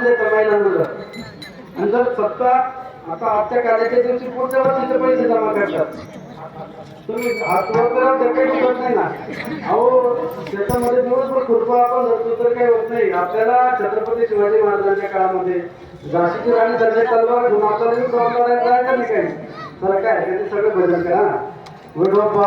देतात महिलांना. आणि जर सत्ता आता आजच्या काळाच्या दिवशी पुढच्या वर्षीचे पैसे जमा करतात. तुम्ही हात वर करा तर काही होत नाही ना. अहो त्याच्यामध्ये दिवसभर खुरपा आपण धरतो तर काही होत नाही. आपल्याला छत्रपती शिवाजी महाराजांच्या काळामध्ये झाशीची राणी संजय तलवार घेऊन आपल्याला प्रॉब्लेम जायचं नाही काही. तर काय त्याचे सगळं भजन करा. विठोबा